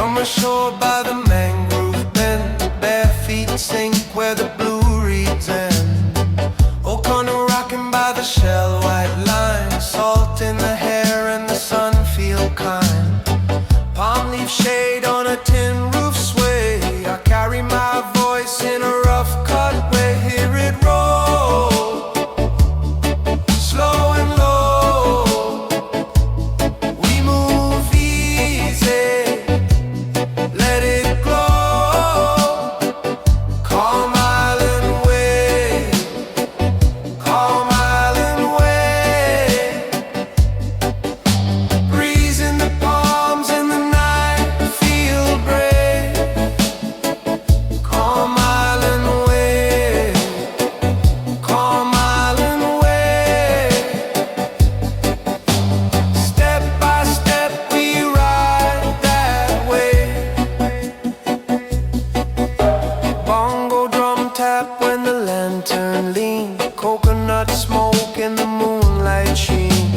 Summer shore by the mangrove bend, bare feet sink where the blue reeds end. O'Connor rocking by the shell white line, salt in the hair and the sun feel kind. Palm leaf shade on a tin roof sway, I carry my voice in a rough cut way. Hear it roll, slow and low. We move easy, let it glow. Calm island way, calm island way. Breeze in the palms in the night, feel brave. Calm island way, calm island way. Step by step we ride that way. Bongo drum tap when the lantern lean, coconut smoke in the moonlight sheen.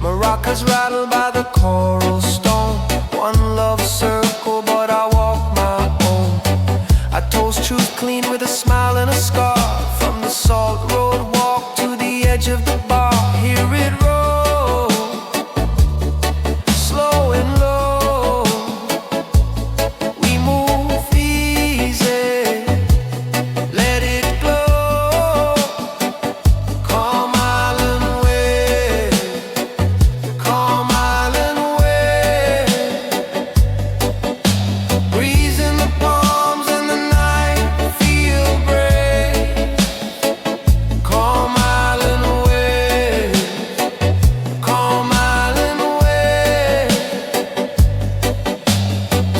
Maracas rattle by the coral stone, one love circle but I walk my own. I toast truth clean with a smile and a scar, from the salt road walk to the edge of the bar. Hear it roll, slow and low. We move easy, let it glow. Calm island way, calm island way. Breeze in the palms in the night, feel brave. Calm island way, calm island way.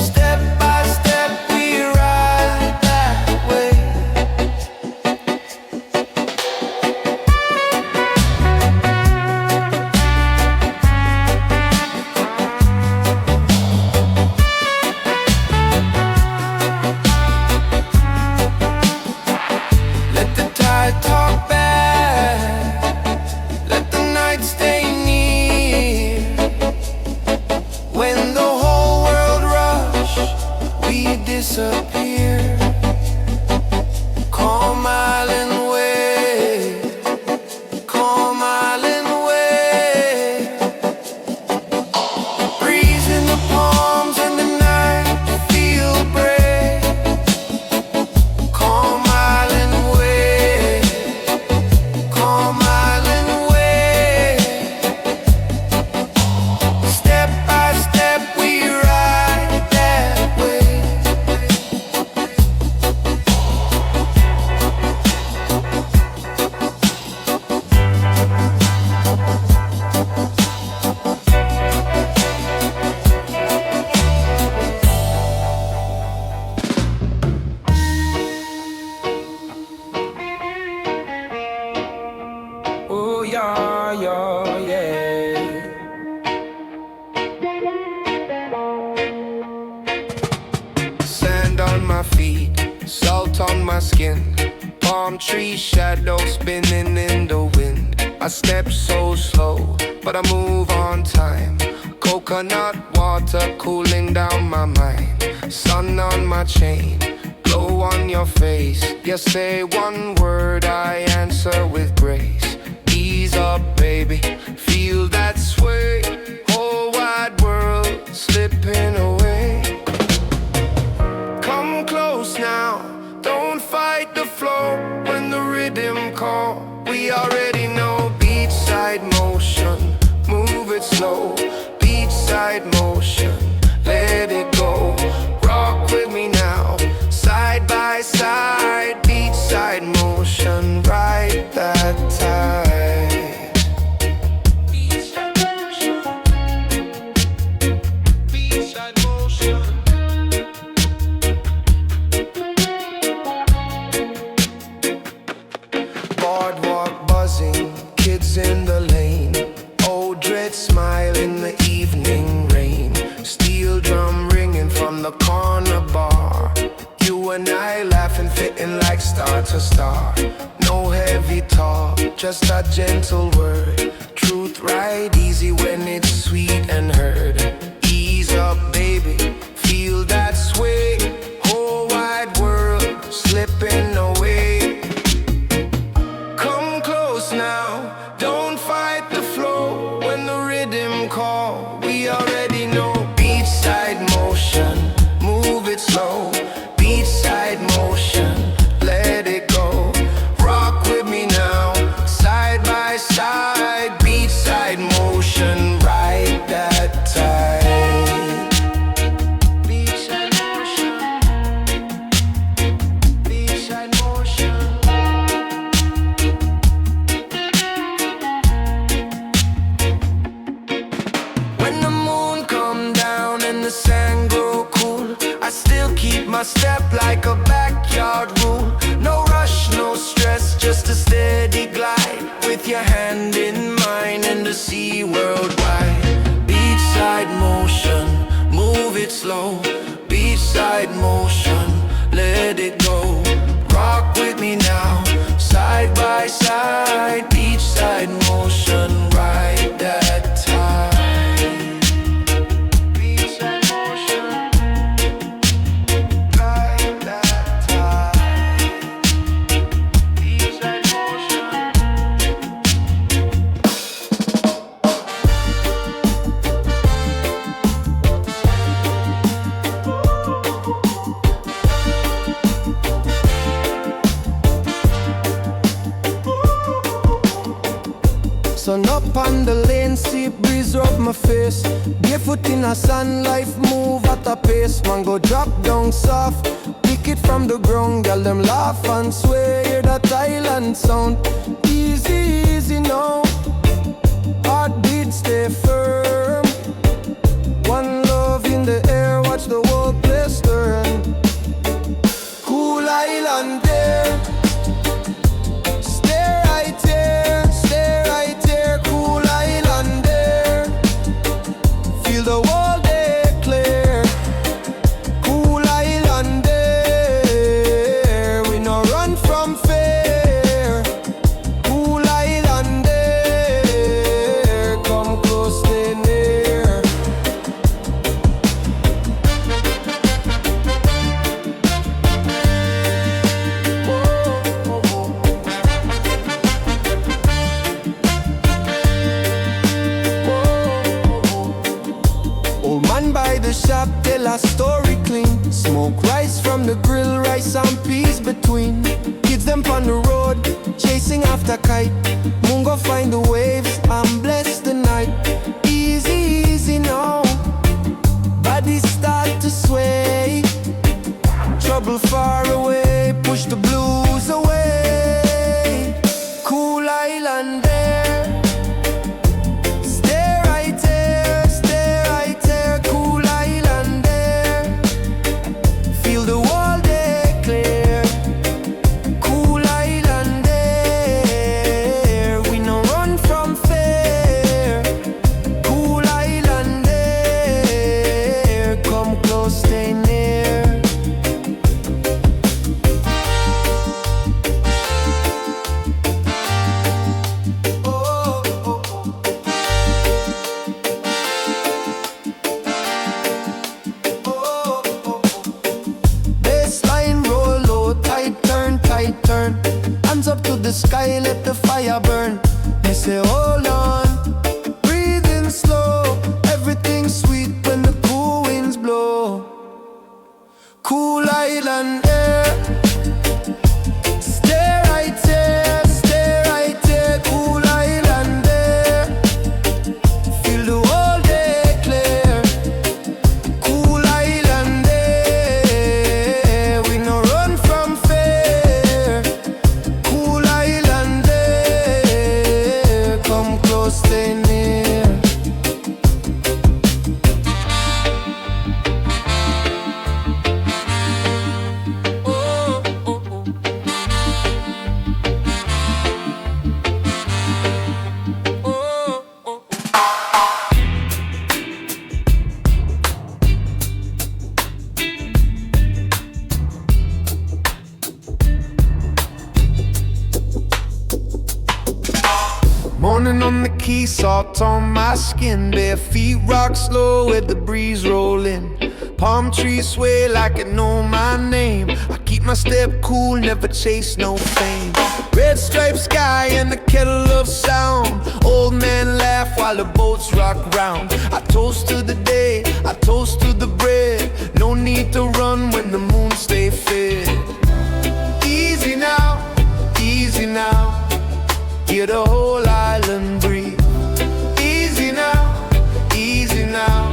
Step by step we ride that way. Let the tide talk back, let the night stay near. When the whole world rush, we disappear. Calm island way, calm island way. Breeze in the palms in the night, feel brave. Calm island way, calm island way. Step by step we ride that way. Oh yeah, yeah, yeah. Sand on my feet, salt on my skin, palm tree shadow spinning in the wind. I step so slow, but I move on time. Coconut water cooling down my mind. Sun on my chain, glow on your face. You say one word, I answer with grace. Ease up, baby, feel that sway. Whole wide world slipping away. Come close now, don't fight the flow. When the rhythm call, we already know. Beachside motion, move it slow. Beachside motion, let it go. Rock with me now, side by side. Beachside motion, ride that tide. Beachside motion, beachside motion. Boardwalk buzzing, kids in the lane. Old dread smile in the evening rain. Steel drum ringing from the corner bar. You and I laughing, fitting like star to star. No heavy talk, just a gentle word. Truth right easy when it's sweet and heard. Ease up, baby, feel man grow cool. I still keep my step like a backyard rule. No rush, no stress, just a steady glide, with your hand in mine and the sea worldwide. Beachside motion, move it slow. Beachside motion, let it go. Rock with me now, side by side. Beachside motion, ride that tide. Beachside motion, ride that tide. Beachside motion. Sun up on the lane, see breeze rub my face. Barefoot in a sun, life move at a pace. Man go drop down soft, pick it from the ground. Girl them laugh and sway, hear that island sound. Easy, easy now, heartbeat stay firm. One love in the air, watch the whole place turn. Cool island there, stay right there, stay right there. Cool island there, feel the world day clear. Cool island there, we no run from fear. Cool island there, come close, stay near. Old man by the shop tell a story clean. Smoke rice from the grill, rice and peas between. Kids them on the road, chasing after kite. Moon go find the waves and bless the night. Easy, easy now, body start to sway. Trouble far away, push the blues away. Cool island there, stay right there, stay right there. Cool island there, feel the world day clear. Cool island there, we no run from fear. Cool island there, come close, stay near. Oh, oh, oh. Oh, oh, oh. Baseline roll low, tight turn, tight turn. Hands up to the sky, let the fire burn. They say hold on, breathing slow. Everything's sweet when the cool winds blow. Cool island air, stay right there, stay right there. Cool island there, feel the whole day clear. Cool island there, we no run from fear. Cool island there, come close, stay near. Oh, oh, oh. Oh, oh, oh. Morning on the quay, salt on my skin. Bare feet rock slow with the breeze rolling. Palm trees sway like it know my name. I keep my step cool, never chase no fame. Red striped sky and the kettle of sound. Old man laugh while the boats rock round. I toast to the day, I toast to the bread. No need to run when the moon stay fit. Easy now, easy now. Hear the whole island breathe. Easy now, easy now.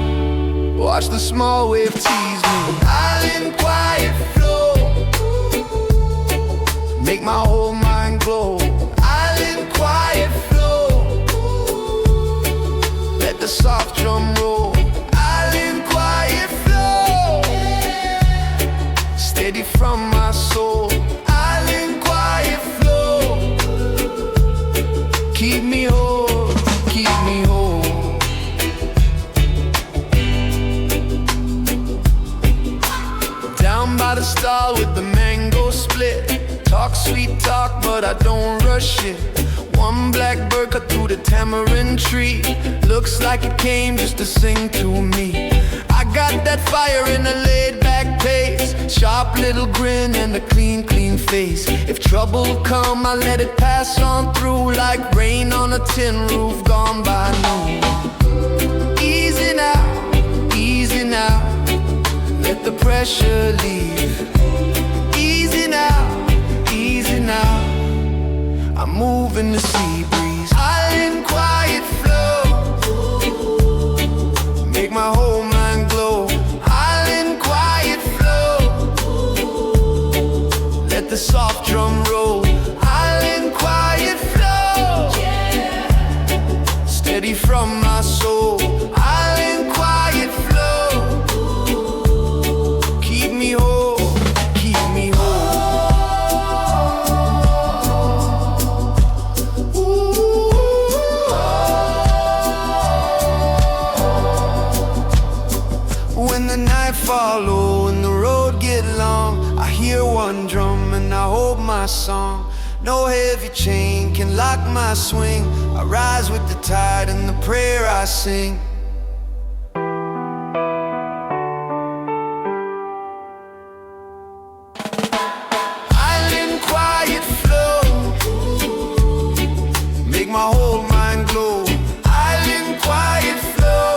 Watch the small wave tease me. Island quiet flow, make my whole mind glow. Island quiet flow, let the soft drum roll. Island quiet flow. from my soul. Island quiet flow, keep me whole, keep me whole. Down by the stall with the mango split. Talk sweet talk, but I don't rush it. One blackbird cut through the tamarind tree. Looks like it came just to sing to me. I got that fire in a laid-back pace, sharp little grin and a clean, clean face. If trouble come, I let it pass on through, like rain on a tin roof gone by noon. Easy now, let the pressure leave. Easy now, I'm moving the sea breeze. Island quiet flow, make my whole mind glow. Island quiet flow, let the soft drum roll. Island quiet flow, steady from my soul. Island quiet flow, keep me whole, keep me whole. When the night follow and the road get long, I hear one drum and I hold my song. No heavy chain can lock my swing. I rise with the tide and the prayer I sing. Island quiet flow, make my whole mind glow. Island quiet flow,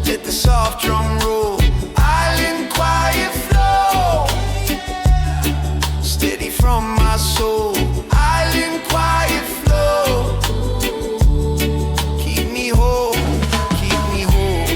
let the soft drum roll. Island quiet flow, steady from my soul. Island quiet flow, keep me whole, keep me whole.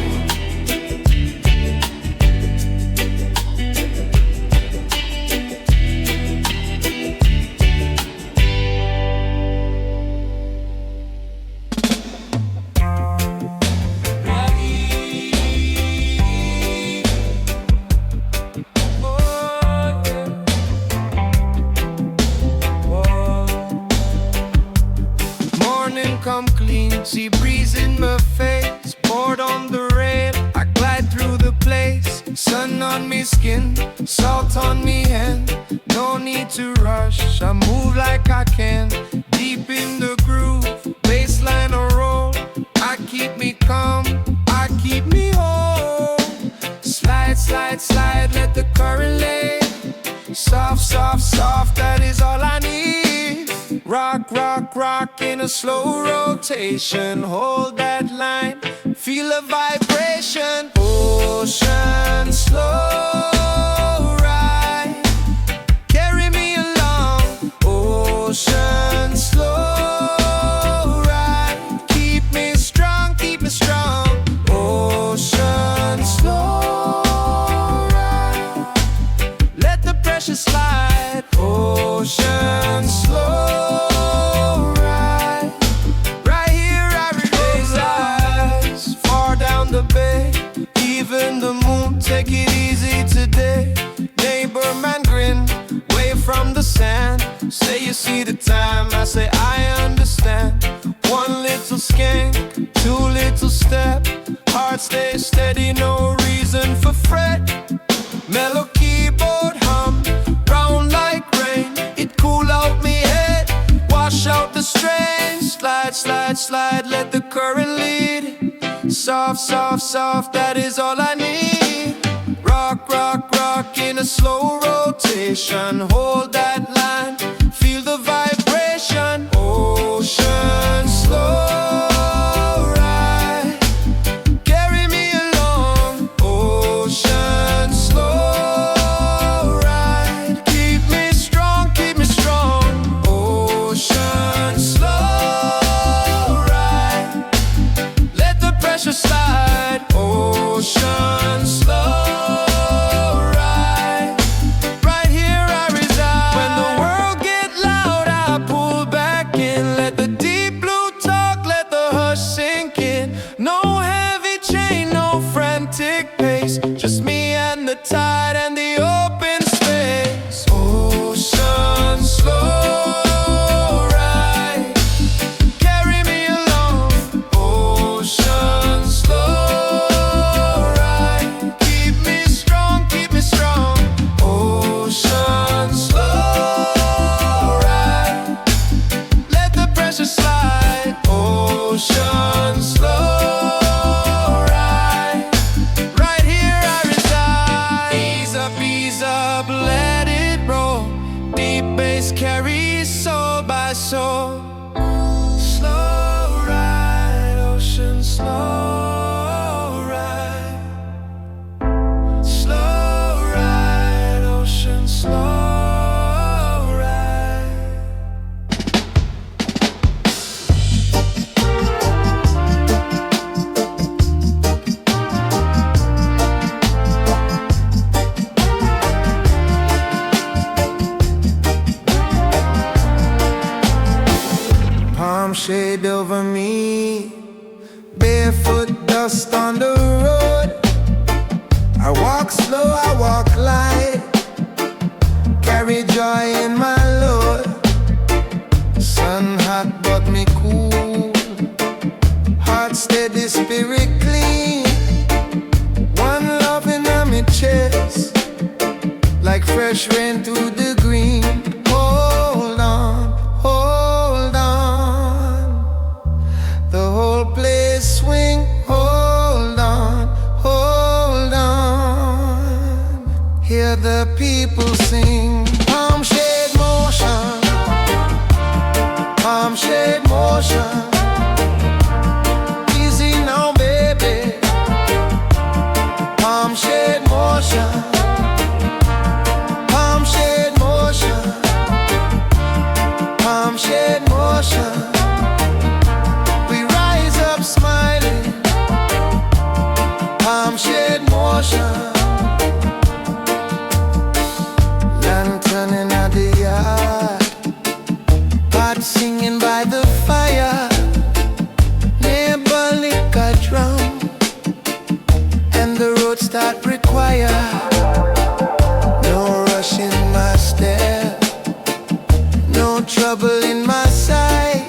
Morning come clean, sea breeze in my face. Poured on the rail, I glide through the place. Sun on me skin, salt on me hand. No need to rush, I move like I can. Deep in the groove, baseline a roll. I keep me calm, I keep me whole. Slide, slide, slide, let the current lay. Soft, soft, soft, that is all I need. Rock, rock, rock in a slow rotation. Hold that line, feel a vibration. Ocean slow ride, carry me along. Ocean slow ride, keep me strong, keep me strong. Ocean slow ride, let the pressure slide. Ocean slow ride, right here I reside. Far down the bay, even the moon, take it easy today. Neighbor man grin, wave from the sand. Say you see the time, I say I understand. One little skank, two little step. Heart stay steady, no reason for fret. Mellow keyboard hum, round like rain. It cool out me head, wash out the strain. Slide, slide, slide, let the current lead. Soft, soft, soft, that is all I need. Rock, rock, rock in a slow rotation. Hold that line, feel the vibration. Ocean slow ride, carry me along. Ocean slow ride, keep me strong, keep me strong. Ocean slow ride, let the pressure slide. Ocean slow ride, right here I reside. When the world get loud, I pull back in. Let the deep blue talk, let the hush sink in. No heavy chain, no frantic pace, just me and the tide and the on the road. I walk slow, I walk light, carry joy in my load. Sun hot but me cool, heart steady, spirit clean. One love in my chest, like fresh rain through the green. Hold on, hold on, the whole place swing. Hold on, hold on, hear the people sing. Palm shade motion, palm shade motion. Easy now, baby. Palm shade motion, palm shade motion, palm shade motion. We rise up smiling, palm shade motion. Lantern in the yard, pot singing by the fire. Neighbor lick a drum, and the road start require. No rush in my step, no trouble in my sight.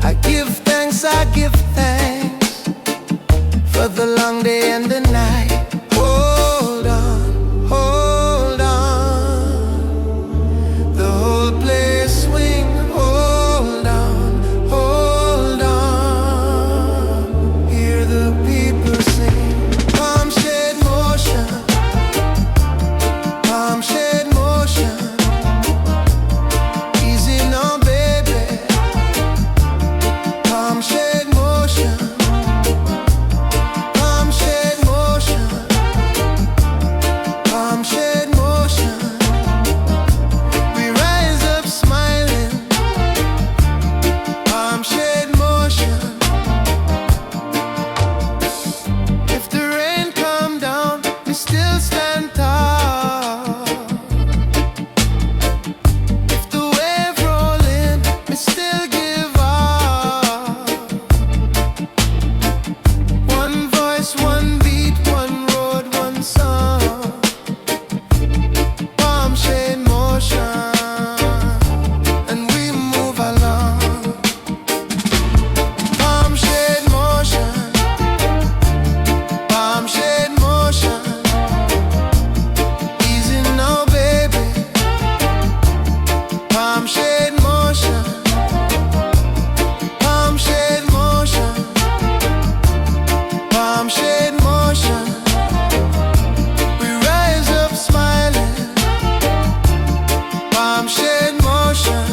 I give thanks, I give thanks for the long day and the night. Hold on, hold on, the whole place swing. Hold on, hold on, hear the people sing. Palm shade motion, palm shade motion. Easy now, baby. Palm shade motion, palm shade motion, palm shade motion. We rise up smiling, palm shade motion. If the rain come down, we still stand tall. If the wave roll in, we still give up. One voice, one beat, one road, one song. Palm shade motion, and we move along. Palm shade motion, palm shade motion. Easy now, baby. Palm shade motion, palm shade motion, palm shade motion. We rise up smiling, palm shade motion.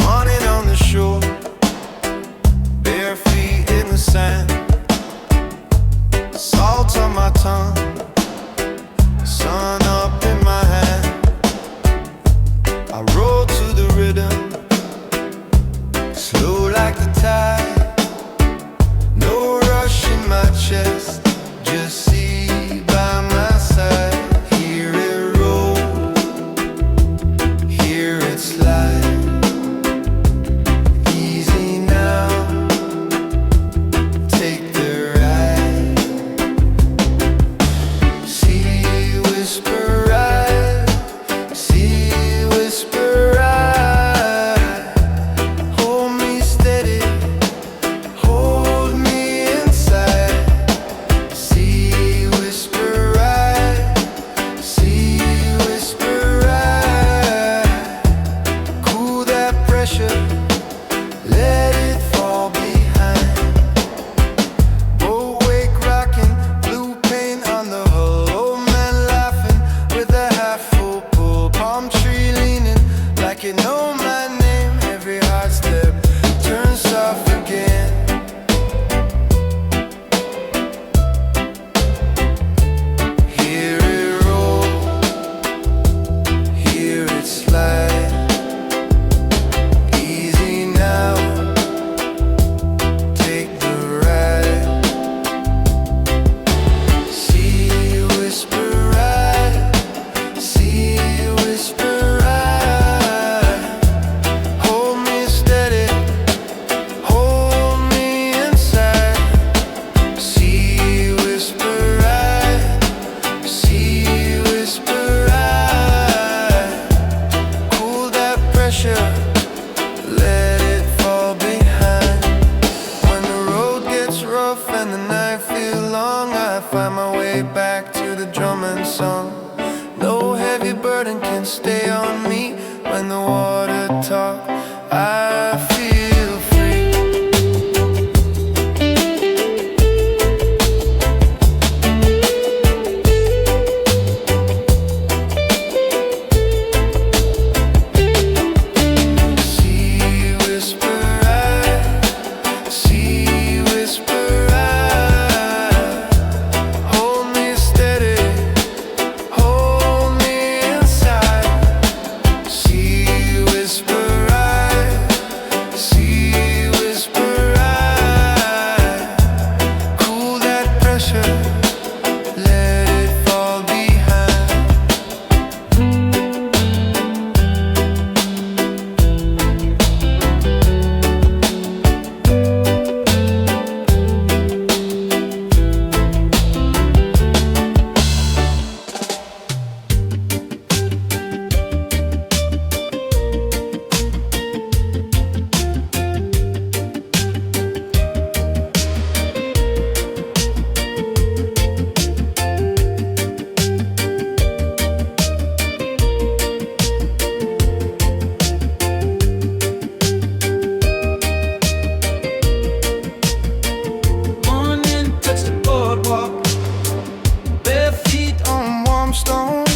Morning on the shore, bare feet in the sand, salt on my tongue, sun up in my hand. I roll to the rhythm, slow like the tide. No rush in my chest, just see by my side. Hear it roll, hear it slide. Easy now, take the ride. I find my way back to the drum and song. No heavy burden can stay on me. When the water talk, I feel free. Sea whisper, sea whisper, hold me steady, hold me inside. Sea whisper, sea whisper, cool that pressure, let it fall behind. Morning, touch the boardwalk, bare feet on warm stone.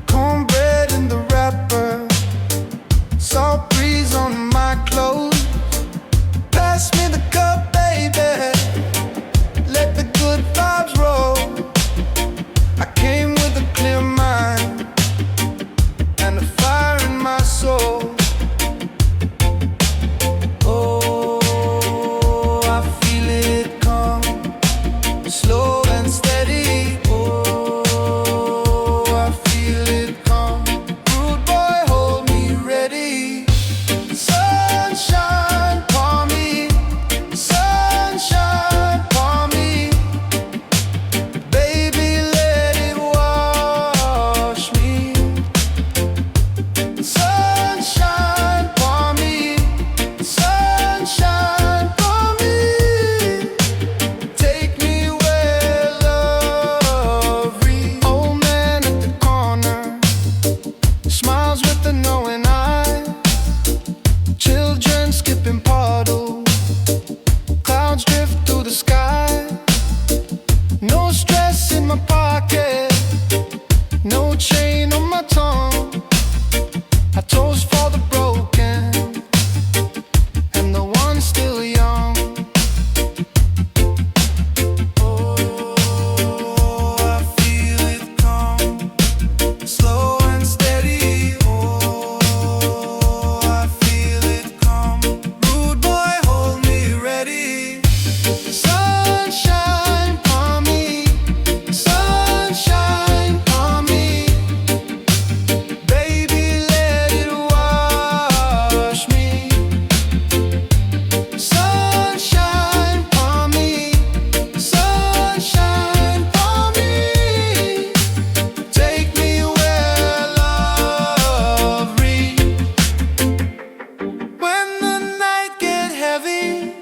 Cornbread in the wrapper, salt breeze on my clothes. Pass me the cup, baby, let the good vibes roll. I came with a clear mind and a fire in my soul. Oh, I feel it come, slow and steady. Oh, I feel it come. Rude boy, hold me ready. Sunshine for me, sunshine for me. Baby, let it wash me. Sunshine for me, sunshine for me. Take me where love reads. Old man at the corner smiles with the knowing eye. Children skipping puddles, clouds drift through the sky. No stress in my pocket, no chain on my tongue. I toast for the broken and the ones still young. Oh, I feel it come, slow and steady. Oh, I feel it come. Rude boy, hold me ready. Sunshine for me, sunshine for me. Baby, let it wash me. Sunshine for me, sunshine for me. Take me where love reads. When the night get heavy,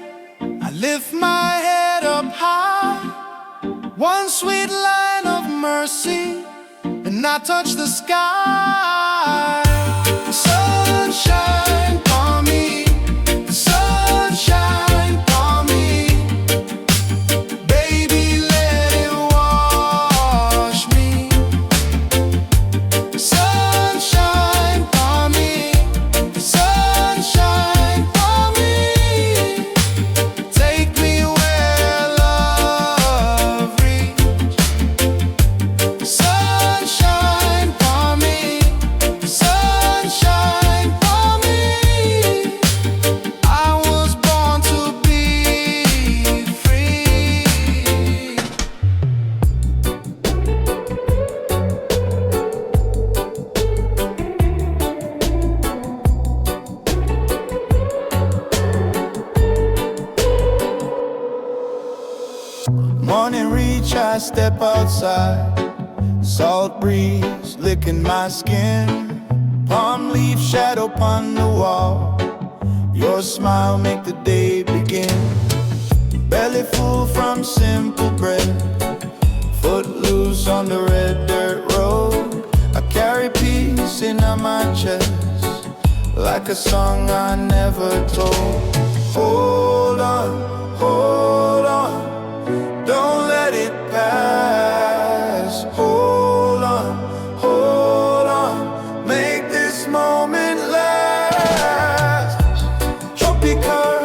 I lift my head up high. One sweet line of mercy, and I touch the sky. Sunshine for me, sunshine for me. Baby, let it wash me. Sunshine for me, sunshine for me. Take me where love reads. Sunshine for me, sunshine for me. I was born to be free. Morning reach, I step outside. Salt breeze licking my skin. Palm leaf shadow upon the wall. Your smile make the day begin. Belly full from simple bread. like a song I never told. Hold on, don't let it pass. Hold on, make this moment last. Tropical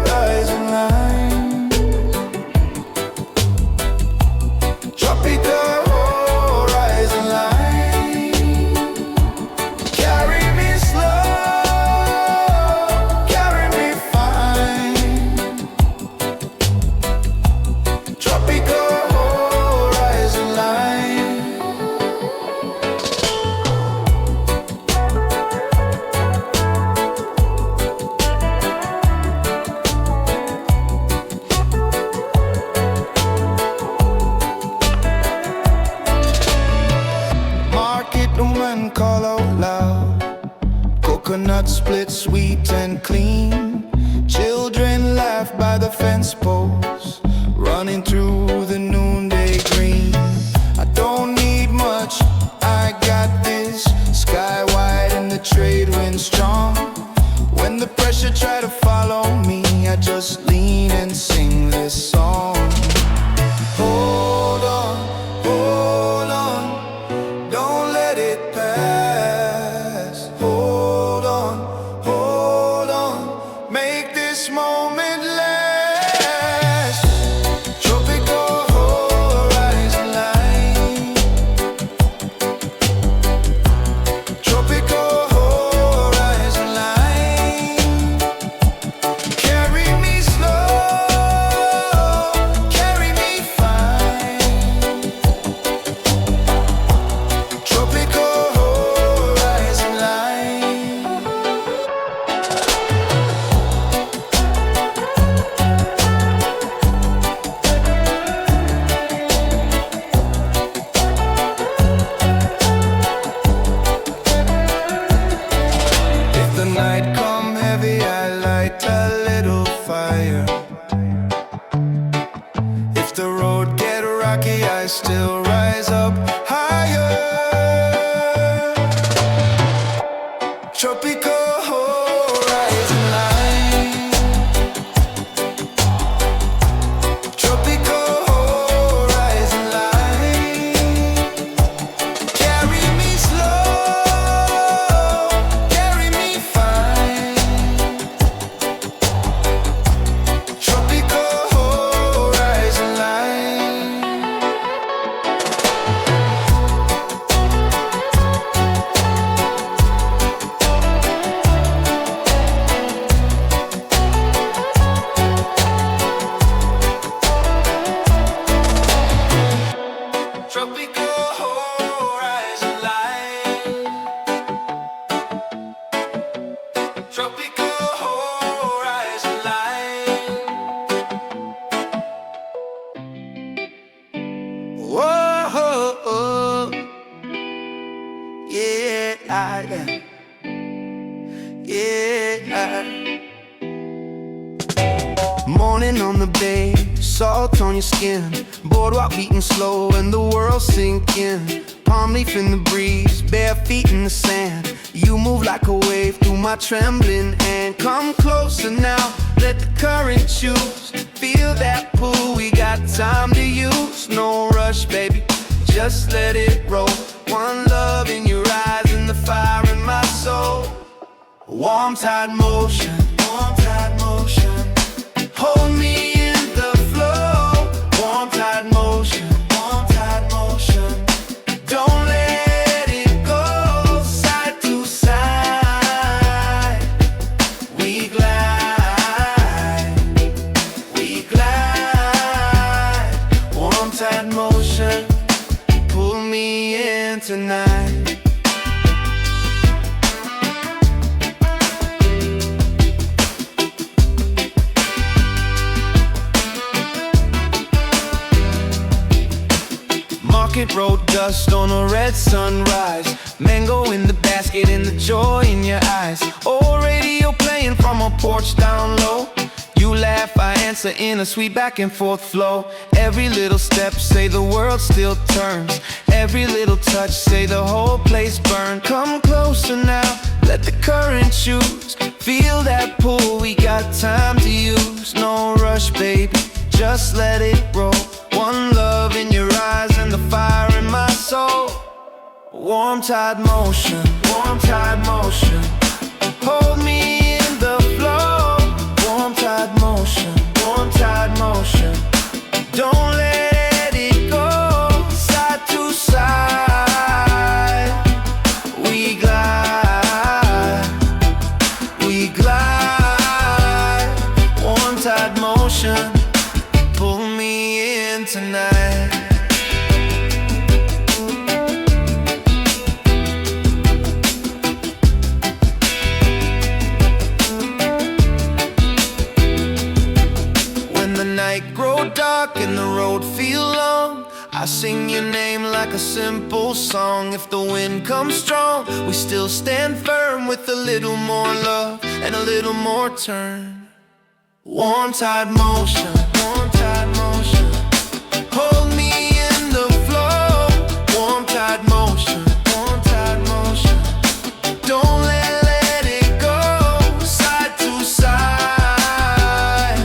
rising line, tropical rising line. Carry me slow, carry me fine. Tropical rising line. Market woman call out loud. Coconut split sweet and clean. Children laugh by the fence posts, running through the noonday green. I don't need much, I got this. Sky wide and the trade wind strong. When the pressure try to follow me, I just lean and sing this song. Hold on, don't let it pass. Hold on, make this moment last. Tropical horizon line, tropical horizon line. Carry me slow, carry me fine. Tropical horizon line. If the night come heavy, I light a little fire. If the road get rocky, I still rise up higher. Tropical horizon line, tropical horizon line. Carry me slow, carry me fine. Tropical horizon line. Tropical horizon line. Tropical horizon line. Whoa, yeah. Morning on the bay, salt on your skin. Boardwalk beating slow and the world sinking. Palm leaf in the breeze, bare feet in the sand. You move like a wave through my trembling hand. Come closer now, let the current choose. Feel that pull, we got time to use. No rush, baby, just let it roll. One love in your eyes and the fire in my soul. Warm tide motion, warm tide motion. Hold me in the flow. Warm tide motion, warm tide motion. Don't let it go. Side to side, we glide, we glide. Warm tide motion, pull me in tonight. Market road dust on a red sunrise. Mango in the basket and the joy in your eyes. Old radio playing from a porch down low. You laugh, I answer in a sweet back and forth flow. Every little step, say the world still turns. Every little touch, say the whole place burns. Come closer now, let the current choose. Feel that pull, we got time to use. No rush, baby, just let it roll. One love in your eyes and the fire in my soul. Warm tide motion, warm tide motion. Hold me in the flow. Warm tide motion, warm tide motion. Don't let it go. Side to side, we glide, we glide. Warm tide motion, pull me in tonight. Grow dark and the road feel long, I sing your name like a simple song. If the wind comes strong, we still stand firm with a little more love and a little more turn. Warm tide motion, warm tide motion. Hold me in the flow. Warm tide motion, warm tide motion. Don't let it go. Side to side,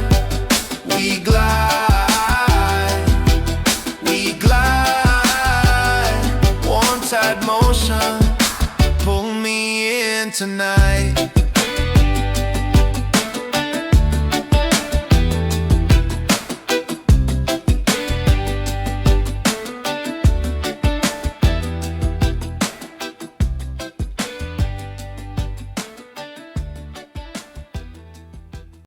we glide, we glide. Warm tide motion, pull me in tonight.